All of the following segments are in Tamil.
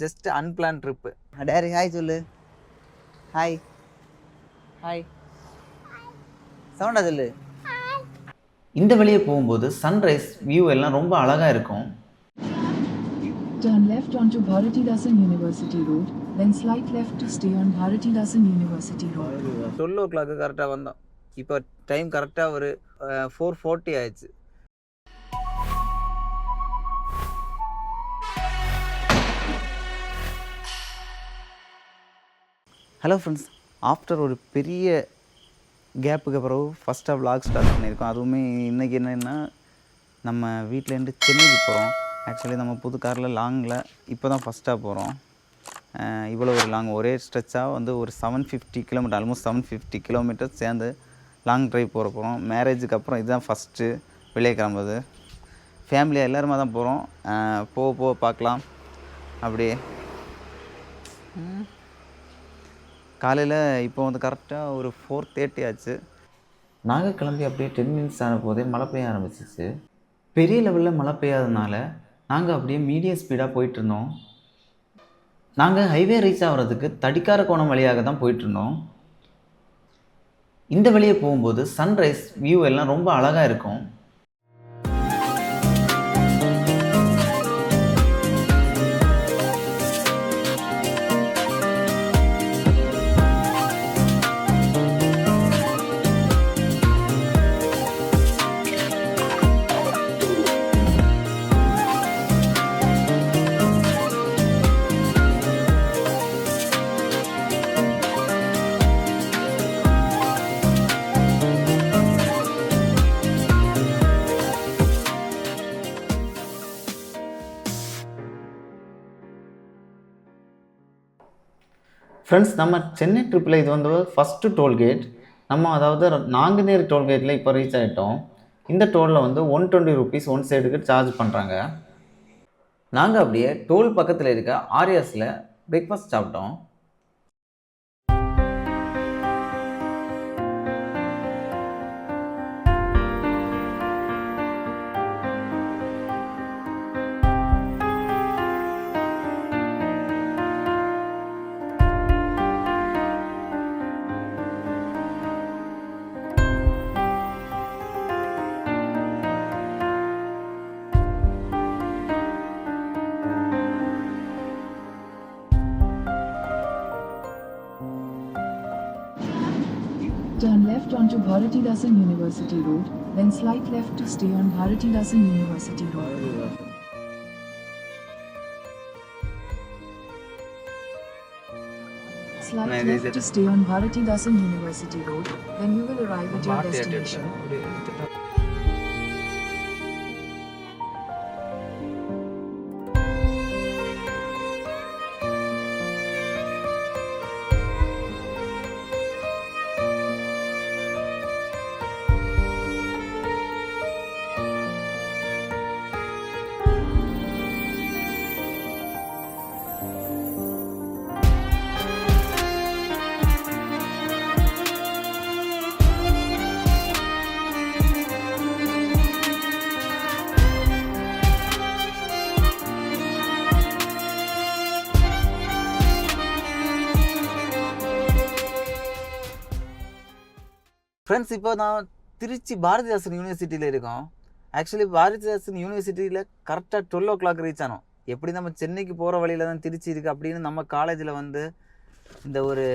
Just unplanned trip. டேரி ஹாய் சொல்லு. ஹாய் ஹாய் சவுண்டா சொல்லு. இந்த வழியே போகும்போது சன்ரைஸ் வியூ எல்லாம் ரொம்ப அழகாக இருக்கும். Turn left onto Bharatidasan University Road, then slight left to stay on Bharatidasan University Road. 12 o'clock கரெக்டாக வந்தோம். இப்போ டைம் கரெக்டாக ஒரு 4:40 ஆயிடுச்சு. ஹலோ ஃப்ரெண்ட்ஸ், ஆஃப்டர் ஒரு பெரிய கேப்புக்கு அப்புறம் ஃபஸ்ட்டாக vlog ஸ்டார்ட் பண்ணியிருக்கோம். அதுவுமே இன்றைக்கி என்னென்னா நம்ம வீட்டிலேருந்து சென்னைக்கு போகிறோம். ஆக்சுவலி நம்ம புது காரில் லாங்கில் இப்போ தான் ஃபஸ்ட்டாக போகிறோம். இவ்வளோ ஒரு லாங் ஒரே ஸ்ட்ரெச்சாக வந்து ஒரு 750 கிலோமீட்டர், ஆல்மோஸ்ட் 750 கிலோமீட்டர் சேர்ந்து லாங் ட்ரைவ் போகிறோம். மேரேஜுக்கு அப்புறம் இதுதான் ஃபஸ்ட்டு வெளியே கிளம்புது. ஃபேமிலியாக எல்லோருமா தான் போகிறோம். போக போக பார்க்கலாம். அப்படியே காலையில் இப்போ வந்து கரெக்டாக ஒரு 4:30 ஆச்சு. நாங்கள் கிளம்பி அப்படியே 10 மினிட்ஸ் ஆன போதே மழை பெய்ய ஆரம்பிச்சிச்சு. பெரிய லெவலில் மழை பெய்யாதனால நாங்கள் அப்படியே மீடியம் ஸ்பீடாக போயிட்டுருந்தோம். நாங்கள் ஹைவே ரீச் ஆகிறதுக்கு தடிக்கார கோணம் வழியாக தான் போயிட்டுருந்தோம். இந்த வழியே போகும்போது சன்ரைஸ் வியூ எல்லாம் ரொம்ப அழகாக இருக்கும். ஃப்ரெண்ட்ஸ், நம்ம சென்னை ட்ரிப்பில் இது வந்து ஃபஸ்ட்டு டோல்கேட். நம்ம அதாவது நாங்குநேரி டோல்கேட்டில் இப்போ ரீச் ஆகிட்டோம். இந்த டோலில் வந்து 120 rupees ஒன் சைடுக்கு சார்ஜ் பண்ணுறாங்க. நாங்கள் அப்படியே டோல் பக்கத்தில் இருக்க ஆரியாஸில் பிரேக்ஃபாஸ்ட் சாப்பிட்டோம். Turn left onto Bharatidasan University Road, then slight left to stay on Bharatidasan University Road. Slight left to stay on Bharatidasan University Road, then you will arrive at your destination. Friends, இப்போ நான் திருச்சி பாரதிதாசன் யூனிவர்சிட்டியில் இருக்கோம். ஆக்சுவலி பாரதிதாசன் யூனிவர்சிட்டியில் கரெக்டாக 12 o'clock ரீச் ஆனோம். எப்படி நம்ம சென்னைக்கு போகிற வழியில் தான் திருச்சி இருக்குது அப்படின்னு நம்ம காலேஜில் வந்து இந்த ஒரு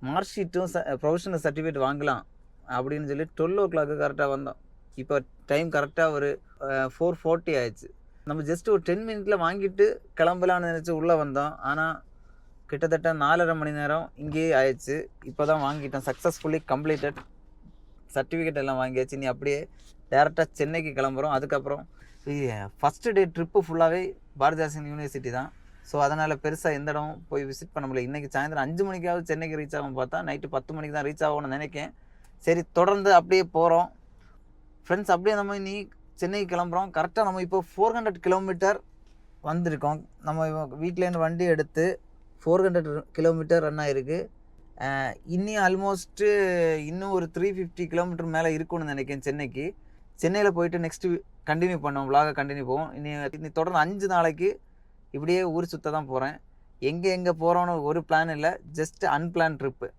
மார்க் ஷீட்டும் ப்ரொஃபஷனல் சர்டிஃபிகேட் வாங்கலாம் அப்படின்னு சொல்லி 12 o'clock கரெக்டாக வந்தோம். இப்போ டைம் கரெக்டாக ஒரு 4:40 ஆயிடுச்சு. நம்ம ஜஸ்ட் ஒரு 10 மினிட்டில் வாங்கிட்டு கிளம்பலான்னு நினச்சி உள்ளே வந்தோம். ஆனால் கிட்டத்தட்ட 4.5 மணி நேரம் இங்கேயே ஆயிடுச்சு. இப்போ தான் வாங்கிட்டோம். Successfully completed. சர்டிஃபிகேட் எல்லாம் வாங்கியாச்சு. நீ அப்படியே டேரெக்டாக சென்னைக்கு கிளம்புறோம். அதுக்கப்புறம் ஃபஸ்ட்டு டே ட்ரிப்பு ஃபுல்லாகவே பாரதிதாசன் யூனிவர்சிட்டி தான். ஸோ அதனால் பெருசாக எந்த இடம் போய் விசிட் பண்ண முடியல. இன்றைக்கி சாயந்தரம் 5 மணிக்காவது சென்னைக்கு ரீச் ஆகும் பார்த்தா நைட்டு 10 மணிக்கு தான் ரீச் ஆகும்னு நினைக்கேன். சரி, தொடர்ந்து அப்படியே போகிறோம் ஃப்ரெண்ட்ஸ். அப்படியே நம்ம இனி சென்னைக்கு கிளம்புறோம். கரெக்டாக நம்ம இப்போ 400 கிலோமீட்டர் வந்திருக்கோம். நம்ம வீட்டிலேருந்து வண்டி எடுத்து 400 கிலோமீட்டர் ரன் ஆகிருக்கு. இன்னும் ஆல்மோஸ்ட்டு இன்னும் ஒரு 350 கிலோமீட்டர் மேலே இருக்கும்னு நினைக்கிறேன் சென்னைக்கு. சென்னையில் போயிட்டு நெக்ஸ்ட்டு கண்டினியூ பண்ணுவோம், விலாகை கண்டினியூ போவோம். இனி தொடர்ந்து 5 நாளைக்கு இப்படியே ஊர் சுத்த தான் போகிறேன். எங்கே போகிறோன்னு ஒரு பிளான் இல்லை, ஜஸ்ட் அன்பிளான் ட்ரிப்பு.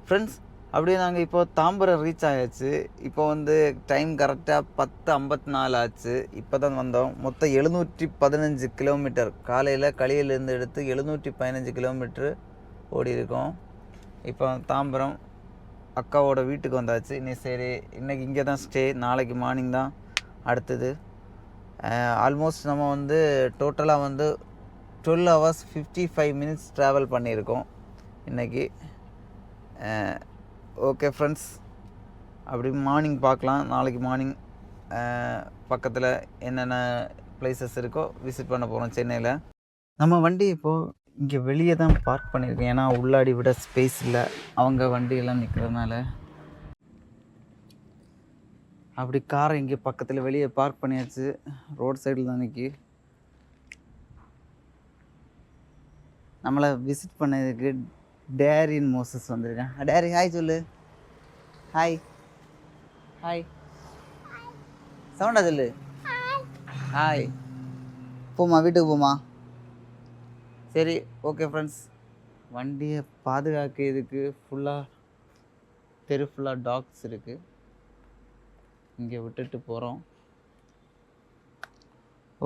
ஃப்ரெண்ட்ஸ், அப்படியே நாங்கள் இப்போ தாம்பரம் ரீச் ஆயாச்சு. இப்போ வந்து டைம் கரெக்டாக 10:54 ஆச்சு. இப்போ தான் வந்தோம். மொத்தம் 715 கிலோமீட்டர் காலையில் களியிலேருந்து எடுத்து 715 கிலோமீட்ரு ஓடி இருக்கோம். இப்போ தாம்பரம் அக்காவோட வீட்டுக்கு வந்தாச்சு. சரி இன்றைக்கி இங்கே தான் ஸ்டே, நாளைக்கு மார்னிங் தான் அடுத்தது. ஆல்மோஸ்ட் நம்ம வந்து டோட்டலாக வந்து 12 hours 55 minutes ட்ராவல் பண்ணியிருக்கோம் இன்றைக்கி. ஓகே ஃப்ரெண்ட்ஸ், அப்படி மார்னிங் பார்க்கலாம். நாளைக்கு மார்னிங் பக்கத்தில் என்னென்ன பிளேசஸ் இருக்கோ விசிட் பண்ண போகிறோம் சென்னையில். நம்ம வண்டி இப்போது இங்கே வெளியே தான் பார்க் பண்ணியிருக்கோம், ஏன்னா உள்ளாடி விட ஸ்பேஸ் இல்லை, அவங்க வண்டியெல்லாம் நிற்கிறதுனால. அப்படி காரை இங்கே பக்கத்தில் வெளியே பார்க் பண்ணியாச்சு. ரோட் சைடில் தான் நிற்கி. நம்மளை விசிட் பண்ணதுக்கு டேரின் மோசஸ் வந்திருக்கேன். டேரி ஹாய் சொல்லு. ஹாய் ஹாய் சவுண்டா சொல்லு. ஹாய். போமா, வீட்டுக்கு போமா. சரி ஓகே ஃப்ரெண்ட்ஸ், வண்டியை பாதுகாக்கிறதுக்கு தெரு ஃபுல்லாக டாக்ஸ் இருக்குது. இங்கே விட்டுட்டு போகிறோம்.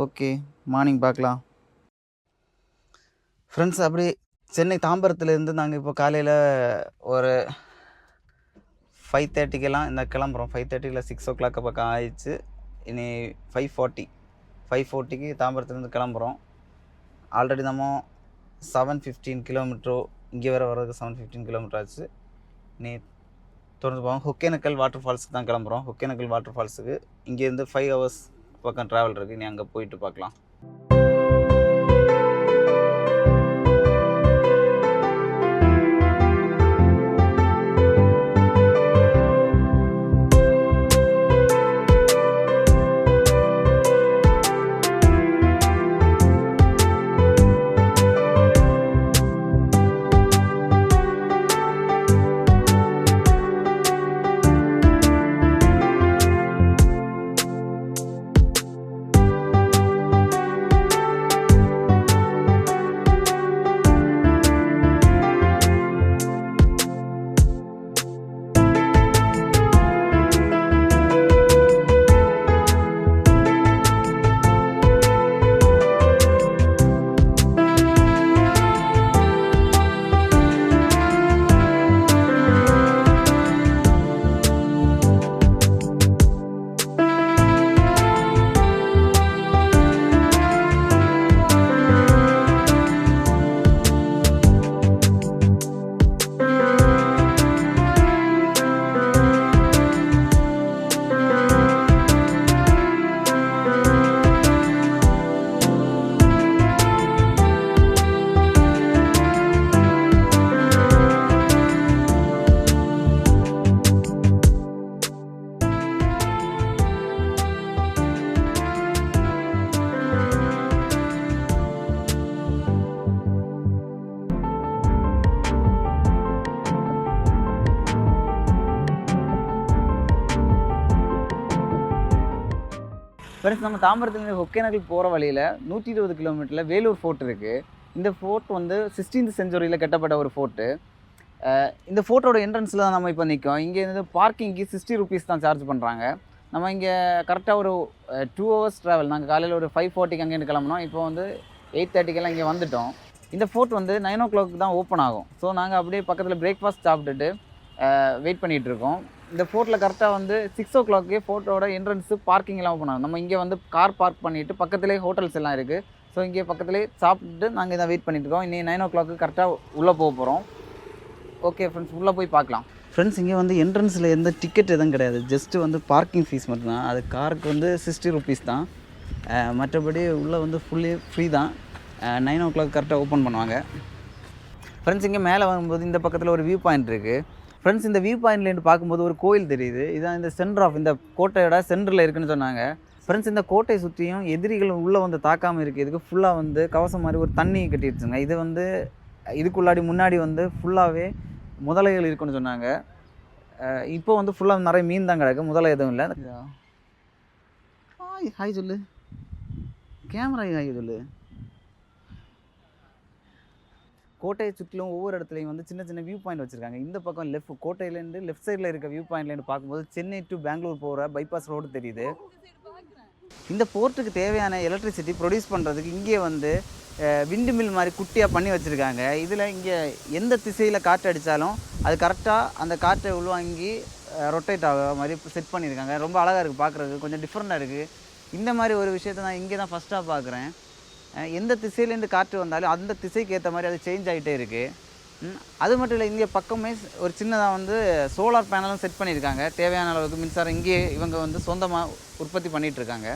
ஓகே, மார்னிங் பார்க்கலாம் ஃப்ரெண்ட்ஸ். அப்படி சென்னை தாம்பரத்துலேருந்து நாங்கள் இப்போ காலையில் ஒரு 5:30 இந்த கிளம்புறோம். 5:30 6 o'clock பக்கம் ஆயிடுச்சு. இனி 5:40 தாம்பரத்துலேருந்து கிளம்புறோம். ஆல்ரெடி நம்ம 715 கிலோமீட்டரோ, இங்கே வர்றதுக்கு 715 கிலோமீட்டர் ஆச்சு. இனி தொடர்ந்து போவோம். ஒகேனக்கல் வாட்டர் ஃபால்ஸுக்கு தான் கிளம்புறோம். ஒகேனக்கல் வாட்டர் ஃபால்ஸுக்கு இங்கேருந்து 5 hours பக்கம் ட்ராவல் இருக்குது. இனி அங்கே போயிட்டு பார்க்கலாம். ஃப்ரெண்ட்ஸ் நம்ம தாம்பரத்துலேருந்து ஒகேனக்கல் போகிற வழியில் 120 கிலோமீட்டரில் வேலூர் ஃபோர்ட் இருக்குது. இந்த ஃபோர்ட் வந்து 16th செஞ்சுரியில் கட்டப்பட்ட ஒரு ஃபோர்ட்டு. இந்த ஃபோர்ட்டோட என்ட்ரன்ஸில் தான் நம்ம இப்போ நிற்கோம். இங்கே இருந்து பார்க்கிங்க்கு 60 ருபீஸ் தான் சார்ஜ் பண்ணுறாங்க. நம்ம இங்கே கரெக்டாக ஒரு 2 hours ட்ராவல். நாங்கள் காலையில் ஒரு 5:40 அங்கேருந்து கிளம்பினோம். இப்போ வந்து 8:30 இங்கே வந்துவிட்டோம். இந்த ஃபோர்ட் வந்து 9 o'clock தான் ஓப்பன் ஆகும். ஸோ நாங்கள் அப்படியே பக்கத்தில் பிரேக்ஃபாஸ்ட் சாப்பிட்டுட்டு வெயிட் பண்ணிகிட்ருக்கோம். இந்த ஃபோர்ட்டில் கரெக்டாக வந்து 6 o'clock ஃபோர்ட்டோட என்ட்ரன்ஸு பார்க்கிங்லாம் ஓப்பன் ஆகும். நம்ம இங்கே வந்து கார் பார்க் பண்ணிவிட்டு பக்கத்துலேயே ஹோட்டல்ஸ் எல்லாம் இருக்குது. ஸோ இங்கே பக்கத்துலேயே சாப்பிட்டுட்டு நாங்கள் இதை வெயிட் பண்ணிட்டுருக்கோம். இனி 9 o'clock கரெக்டாக உள்ளே போக போகிறோம். ஓகே ஃப்ரெண்ட்ஸ், உள்ளே போய் பார்க்கலாம். ஃப்ரெண்ட்ஸ், இங்கே வந்து என்ட்ரன்ஸில் எந்த டிக்கெட் எதுவும் கிடையாது. ஜஸ்ட்டு வந்து பார்க்கிங் ஃபீஸ் மட்டும்தான். அது காருக்கு வந்து 60 ருபீஸ் தான். மற்றபடி உள்ளே வந்து ஃபுல்லி ஃப்ரீ தான். 9 o'clock கரெக்டாக ஓப்பன் பண்ணுவாங்க. ஃப்ரெண்ட்ஸ், இங்கே மேலே வரும்போது இந்த பக்கத்தில் ஒரு வியூ பாயிண்ட் இருக்குது. ஃப்ரெண்ட்ஸ், இந்த வியூ பாயிண்ட்லேருந்து பார்க்கும்போது ஒரு கோயில் தெரியுது. இதுதான் இந்த சென்டர் ஆஃப் இந்த கோட்டையோட சென்டரில் இருக்குதுன்னு சொன்னாங்க. ஃப்ரெண்ட்ஸ், இந்த கோட்டை சுற்றியும் எதிரிகள் உள்ளே வந்து தாக்காமல் இருக்குது. இதுக்கு ஃபுல்லாக வந்து கவசம் மாதிரி ஒரு தண்ணி கட்டி வச்சுங்க. இது வந்து இதுக்குள்ளாடி முன்னாடி வந்து ஃபுல்லாகவே முதலைகள் இருக்குன்னு சொன்னாங்க. இப்போ வந்து ஃபுல்லாக நிறைய மீன் தான் கிடக்கு, முதலை எதுவும் இல்லை. ஹாய் சொல்லு, கேமரா ஹாய் சொல்லு. கோட்டையை சுற்றிலும் ஒவ்வொரு இடத்துலையும் வந்து சின்ன சின்ன வியூ பாயிண்ட் வச்சுருக்காங்க. இந்த பக்கம் கோட்டையிலேருந்து லெஃப்ட் சைடில் இருக்க வியூ பாயிண்ட்லேருந்து பார்க்கும்போது சென்னை டு பெங்களூர் போகிற பைபாஸ் ரோடு தெரியுது. இந்த போர்ட்டுக்கு தேவையான எலக்ட்ரிசிட்டி ப்ரொடியூஸ் பண்ணுறதுக்கு இங்கே வந்து விண்டு மில் மாதிரி குட்டியாக பண்ணி வச்சுருக்காங்க. இதில் இங்கே எந்த திசையில் காற்று அடித்தாலும் அது கரெக்டாக அந்த காற்றை உள்வாங்கி ரொட்டேட் ஆகிற மாதிரி செட் பண்ணியிருக்காங்க. ரொம்ப அழகாக இருக்குது பார்க்குறதுக்கு, கொஞ்சம் டிஃப்ரெண்ட்டாக இருக்குது. இந்த மாதிரி ஒரு விஷயத்தை நான் இங்கே தான் ஃபஸ்ட்டாக பார்க்குறேன். எந்த திசையிலேருந்து காற்று வந்தாலும் அந்த திசைக்கு ஏற்ற மாதிரி அது சேஞ்ச் ஆகிட்டே இருக்குது. அது மட்டும் இல்லை, இங்கே பக்கமே ஒரு சின்னதாக வந்து சோலார் பேனலும் செட் பண்ணியிருக்காங்க. தேவையான அளவுக்கு மின்சாரம் இங்கே இவங்க வந்து சொந்தமாக உற்பத்தி பண்ணிகிட்ருக்காங்க.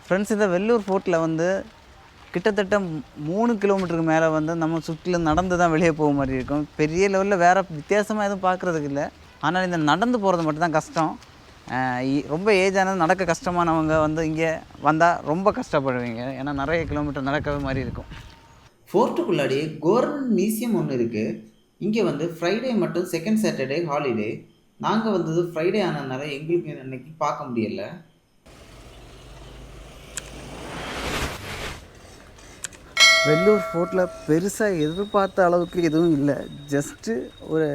ஃப்ரெண்ட்ஸ், இந்த வெள்ளூர் ஃபோர்ட்டில் வந்து கிட்டத்தட்ட 3 கிலோமீட்டருக்கு மேலே வந்து நம்ம சுற்றிலும் நடந்து தான் வெளியே போக மாதிரி இருக்கும். பெரிய லெவலில் வேறு வித்தியாசமாக எதுவும் பார்க்குறதுக்கு இல்லை. ஆனால் இந்த நடந்து போகிறது மட்டும்தான் கஷ்டம். ரொம்ப ஏஜானது நடக்க கஷ்டமானவங்க வந்து இங்கே வந்தால் ரொம்ப கஷ்டப்படுவீங்க. ஏன்னா நிறைய கிலோமீட்டர் நடக்கிற மாதிரி இருக்கும். ஃபோர்ட்டுக்குள்ளாடி கவர்மெண்ட் மியூசியம் ஒன்று இருக்குது. இங்கே வந்து ஃப்ரைடே மட்டும் செகண்ட் சாட்டர்டே ஹாலிடே. நாங்கள் வந்தது ஃப்ரைடே ஆனதுனால எங்களுக்கு அன்றைக்கி பார்க்க முடியல. வெள்ளூர் ஃபோர்ட்டில் பெருசாக எதிர்பார்த்த அளவுக்கு எதுவும் இல்லை. ஜஸ்ட்டு ஒரு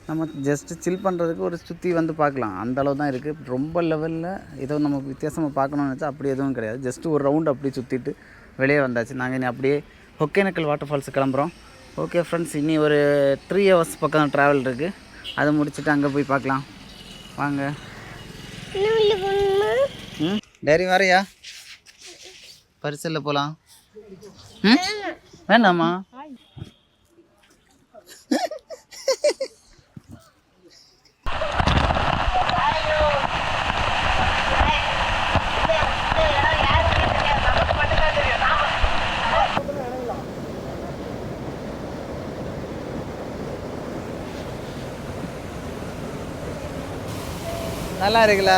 நம்ம ஜஸ்ட்டு சில் பண்ணுறதுக்கு ஒரு சுற்றி வந்து பார்க்கலாம், அந்த அளவு தான் இருக்குது. ரொம்ப லெவலில் ஏதோ நம்ம வித்தியாசமாக பார்க்கணும்னு நினச்சா அப்படி எதுவும் கிடையாது. ஜஸ்ட்டு ஒரு ரவுண்டு அப்படி சுற்றிட்டு வெளியே வந்தாச்சு. நாங்கள் இனி அப்படியே ஒகேனக்கல் வாட்டர் ஃபால்ஸு கிளம்புறோம். ஓகே ஃப்ரெண்ட்ஸ், இனி ஒரு 3 hours பக்கம் ட்ராவல் இருக்குது. அதை முடிச்சுட்டு அங்கே போய் பார்க்கலாம் வாங்க. டைரி வரையா? பரிசலில் போகலாம். வேண்டாமா? நல்லா இருக்குல்ல?